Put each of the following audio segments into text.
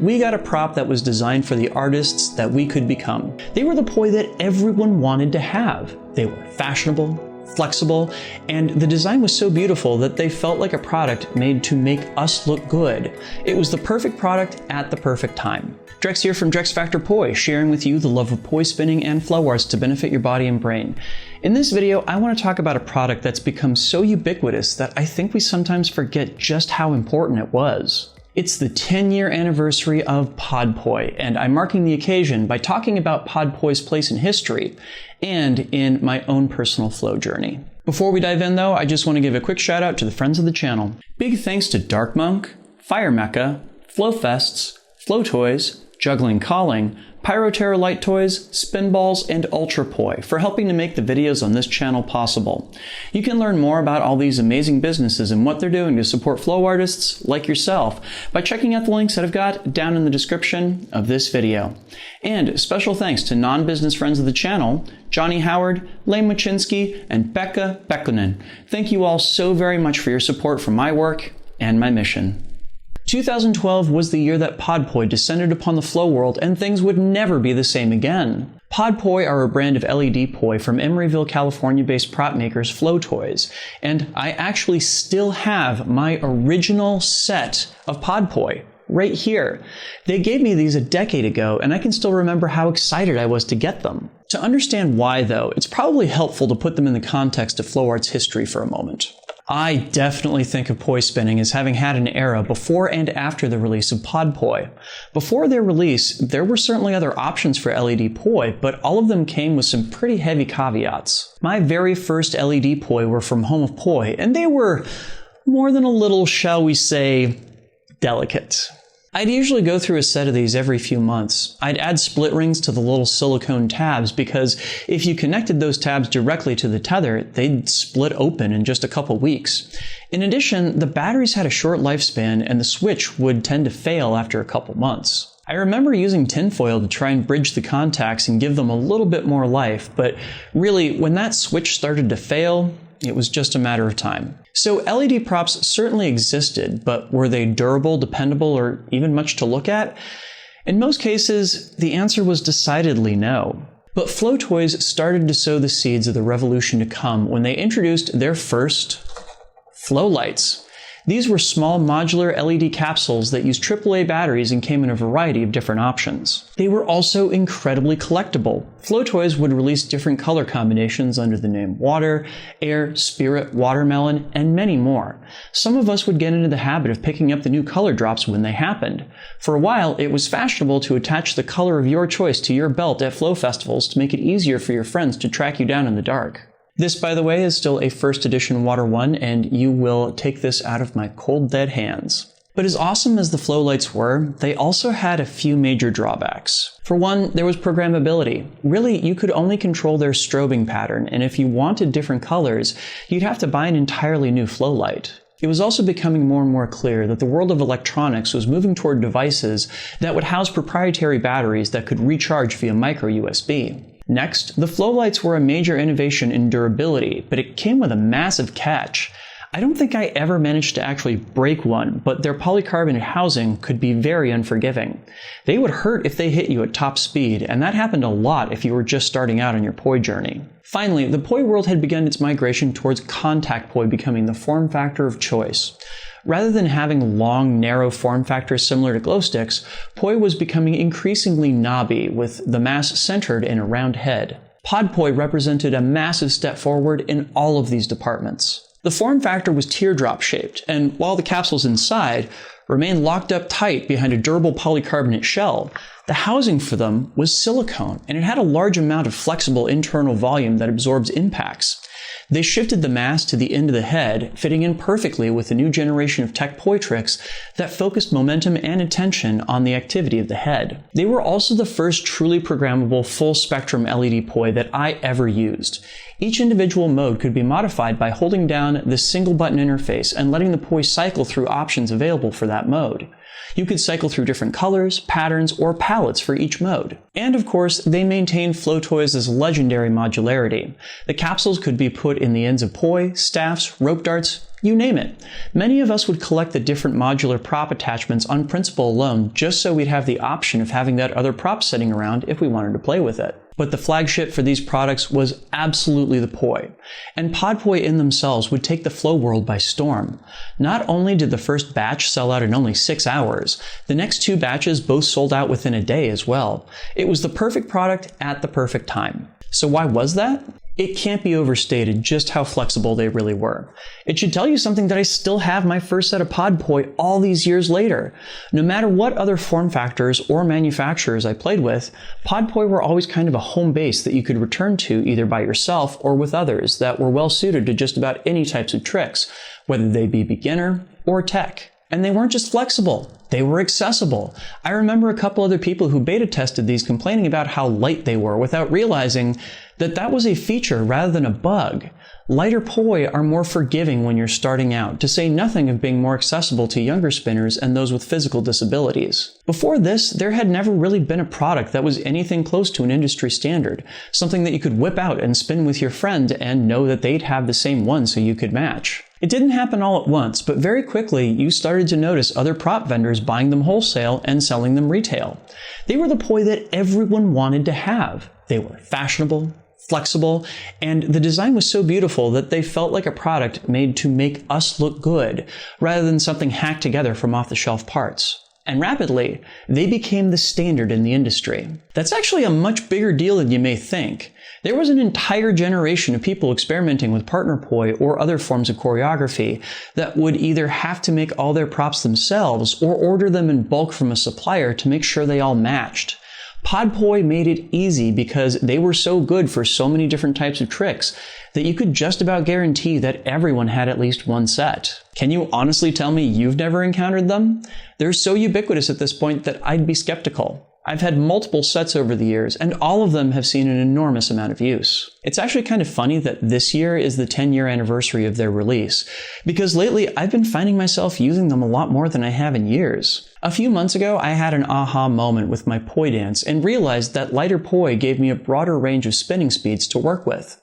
We got a prop that was designed for the artists that we could become. They were the poi that everyone wanted to have. They were fashionable, flexible, and the design was so beautiful that they felt like a product made to make us look good. It was the perfect product at the perfect time. Drex here from Drex Factor Poi, sharing with you the love of poi spinning and flow arts to benefit your body and brain. In this video, I want to talk about a product that's become so ubiquitous that I think we sometimes forget just how important it was. It's the 10-year anniversary of Podpoi, and I'm marking the occasion by talking about Podpoi's place in history and in my own personal flow journey. Before we dive in though, I just want to give a quick shout out to the friends of the channel. Big thanks to Dark Monk, Fire Mecha, Flowfests, Flowtoys, Juggling Calling, Pyroterror Light Toys, Spinballs, and Ultrapoi for helping to make the videos on this channel possible. You can learn more about all these amazing businesses and what they're doing to support flow artists like yourself by checking out the links that I've got down in the description of this video. And special thanks to non-business friends of the channel, Johnny Howard, Lain Mochinsky, and Pekha Pekkonen. Thank you all so very much for your support for my work and my mission. 2012 was the year that Podpoi descended upon the flow world and things would never be the same again. Podpoi are a brand of LED poi from Emeryville, California-based prop makers Flowtoys, and I actually still have my original set of Podpoi right here. They gave me these a decade ago, and I can still remember how excited I was to get them. To understand why, though, it's probably helpful to put them in the context of flow arts history for a moment. I definitely think of poi spinning as having had an era before and after the release of Podpoi. Before their release, there were certainly other options for LED poi, but all of them came with some pretty heavy caveats. My very first LED poi were from Home of Poi, and they were more than a little, shall we say, delicate. I'd usually go through a set of these every few months. I'd add split rings to the little silicone tabs because if you connected those tabs directly to the tether, they'd split open in just a couple weeks. In addition, the batteries had a short lifespan and the switch would tend to fail after a couple months. I remember using tinfoil to try and bridge the contacts and give them a little bit more life, but really, when that switch started to fail, it was just a matter of time. So LED props certainly existed, but were they durable, dependable, or even much to look at? In most cases, the answer was decidedly no. But Flowtoys started to sow the seeds of the revolution to come when they introduced their first flow lights. These were small modular LED capsules that used AAA batteries and came in a variety of different options. They were also incredibly collectible. Flowtoys would release different color combinations under the name Water, Air, Spirit, Watermelon, and many more. Some of us would get into the habit of picking up the new color drops when they happened. For a while, it was fashionable to attach the color of your choice to your belt at flow festivals to make it easier for your friends to track you down in the dark. This, by the way, is still a first edition Water 1, and you will take this out of my cold, dead hands. But as awesome as the flow lights were, they also had a few major drawbacks. For one, there was programmability. Really, you could only control their strobing pattern, and if you wanted different colors, you'd have to buy an entirely new flow light. It was also becoming more and more clear that the world of electronics was moving toward devices that would house proprietary batteries that could recharge via micro USB. Next, the flow lights were a major innovation in durability, but it came with a massive catch. I don't think I ever managed to actually break one, but their polycarbonate housing could be very unforgiving. They would hurt if they hit you at top speed, and that happened a lot if you were just starting out on your poi journey. Finally, the poi world had begun its migration towards contact poi becoming the form factor of choice. Rather than having long, narrow form factors similar to glow sticks, poi was becoming increasingly knobby, with the mass centered in a round head. Podpoi represented a massive step forward in all of these departments. The form factor was teardrop-shaped, and while the capsules inside remained locked up tight behind a durable polycarbonate shell, the housing for them was silicone, and it had a large amount of flexible internal volume that absorbs impacts. They shifted the mass to the end of the head, fitting in perfectly with the new generation of tech poi tricks that focused momentum and attention on the activity of the head. They were also the first truly programmable full-spectrum LED poi that I ever used. Each individual mode could be modified by holding down the single button interface and letting the poi cycle through options available for that mode. You could cycle through different colors, patterns, or palettes for each mode. And of course, they maintained Flowtoys' legendary modularity. The capsules could be put in the ends of poi, staffs, rope darts, you name it. Many of us would collect the different modular prop attachments on principle alone just so we'd have the option of having that other prop sitting around if we wanted to play with it. But the flagship for these products was absolutely the Poi. And Podpoi in themselves would take the flow world by storm. Not only did the first batch sell out in only 6 hours, the next 2 batches both sold out within a day as well. It was the perfect product at the perfect time. So why was that? It can't be overstated just how flexible they really were. It should tell you something that I still have my first set of Podpoi all these years later. No matter what other form factors or manufacturers I played with, Podpoi were always kind of a home base that you could return to either by yourself or with others that were well suited to just about any types of tricks, whether they be beginner or tech. And they weren't just flexible, they were accessible. I remember a couple other people who beta tested these complaining about how light they were without realizing that that was a feature rather than a bug. Lighter Poi are more forgiving when you're starting out, to say nothing of being more accessible to younger spinners and those with physical disabilities. Before this, there had never really been a product that was anything close to an industry standard, something that you could whip out and spin with your friend and know that they'd have the same one so you could match. It didn't happen all at once, but very quickly you started to notice other prop vendors buying them wholesale and selling them retail. They were the Poi that everyone wanted to have. They were fashionable, flexible, and the design was so beautiful that they felt like a product made to make us look good, rather than something hacked together from off-the-shelf parts. And rapidly, they became the standard in the industry. That's actually a much bigger deal than you may think. There was an entire generation of people experimenting with partner Poi or other forms of choreography that would either have to make all their props themselves or order them in bulk from a supplier to make sure they all matched. Podpoi made it easy because they were so good for so many different types of tricks that you could just about guarantee that everyone had at least one set. Can you honestly tell me you've never encountered them? They're so ubiquitous at this point that I'd be skeptical. I've had multiple sets over the years, and all of them have seen an enormous amount of use. It's actually kind of funny that this year is the 10-year anniversary of their release, because lately I've been finding myself using them a lot more than I have in years. A few months ago, I had an aha moment with my Poi dance and realized that lighter Poi gave me a broader range of spinning speeds to work with.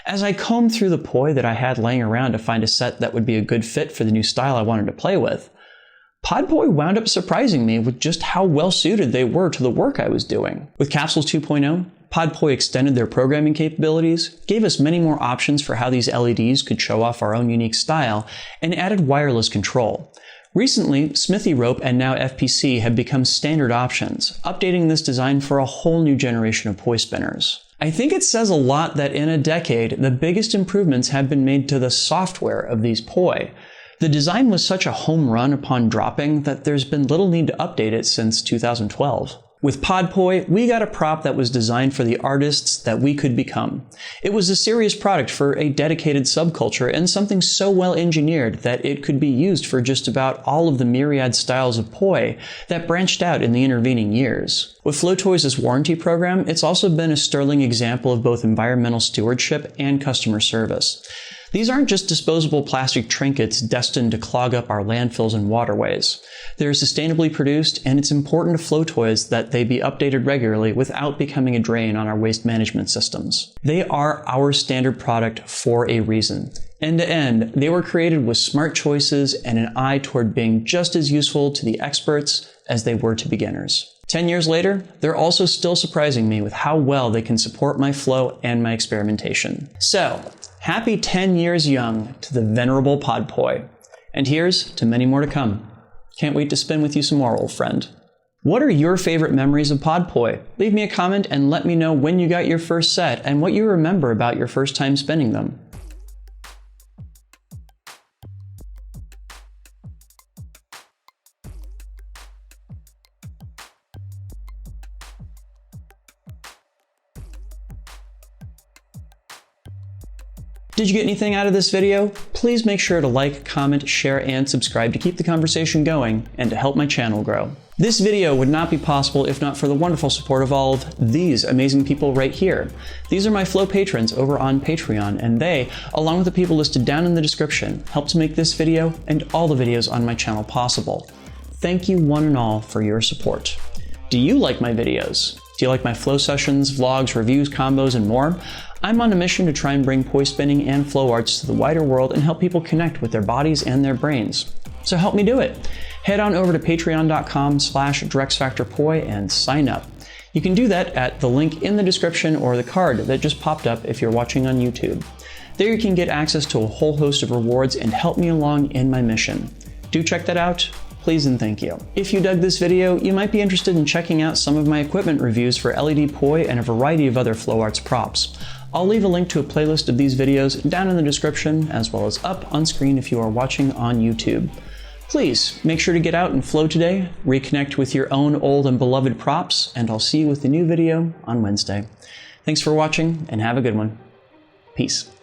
As I combed through the Poi that I had laying around to find a set that would be a good fit for the new style I wanted to play with, Podpoi wound up surprising me with just how well suited they were to the work I was doing. With Capsules 2.0, Podpoi extended their programming capabilities, gave us many more options for how these LEDs could show off our own unique style, and added wireless control. Recently, Smithy Rope and now FPC have become standard options, updating this design for a whole new generation of Poi spinners. I think it says a lot that in a decade, the biggest improvements have been made to the software of these Poi. The design was such a home run upon dropping that there's been little need to update it since 2012. With Podpoi, we got a prop that was designed for the artists that we could become. It was a serious product for a dedicated subculture and something so well engineered that it could be used for just about all of the myriad styles of Poi that branched out in the intervening years. With Flowtoys' warranty program, it's also been a sterling example of both environmental stewardship and customer service. These aren't just disposable plastic trinkets destined to clog up our landfills and waterways. They're sustainably produced, and it's important to Flowtoys that they be updated regularly without becoming a drain on our waste management systems. They are our standard product for a reason. End to end, they were created with smart choices and an eye toward being just as useful to the experts as they were to beginners. 10 years later, they're also still surprising me with how well they can support my flow and my experimentation. So, happy 10 years young to the venerable Podpoi. And here's to many more to come. Can't wait to spin with you some more, old friend. What are your favorite memories of Podpoi? Leave me a comment and let me know when you got your first set and what you remember about your first time spinning them. Did you get anything out of this video? Please make sure to like, comment, share, and subscribe to keep the conversation going and to help my channel grow. This video would not be possible if not for the wonderful support of all of these amazing people right here. These are my Flow patrons over on Patreon, and they, along with the people listed down in the description, help to make this video and all the videos on my channel possible. Thank you one and all for your support. Do you like my videos? Do you like my flow sessions, vlogs, reviews, combos, and more? I'm on a mission to try and bring poi spinning and flow arts to the wider world and help people connect with their bodies and their brains. So help me do it. Head on over to patreon.com/DrexFactorPoi and sign up. You can do that at the link in the description or the card that just popped up if you're watching on YouTube. There you can get access to a whole host of rewards and help me along in my mission. Do check that out. Please and thank you. If you dug this video, you might be interested in checking out some of my equipment reviews for LED poi and a variety of other flow arts props. I'll leave a link to a playlist of these videos down in the description, as well as up on screen if you are watching on YouTube. Please make sure to get out and flow today, reconnect with your own old and beloved props, and I'll see you with a new video on Wednesday. Thanks for watching and have a good one. Peace.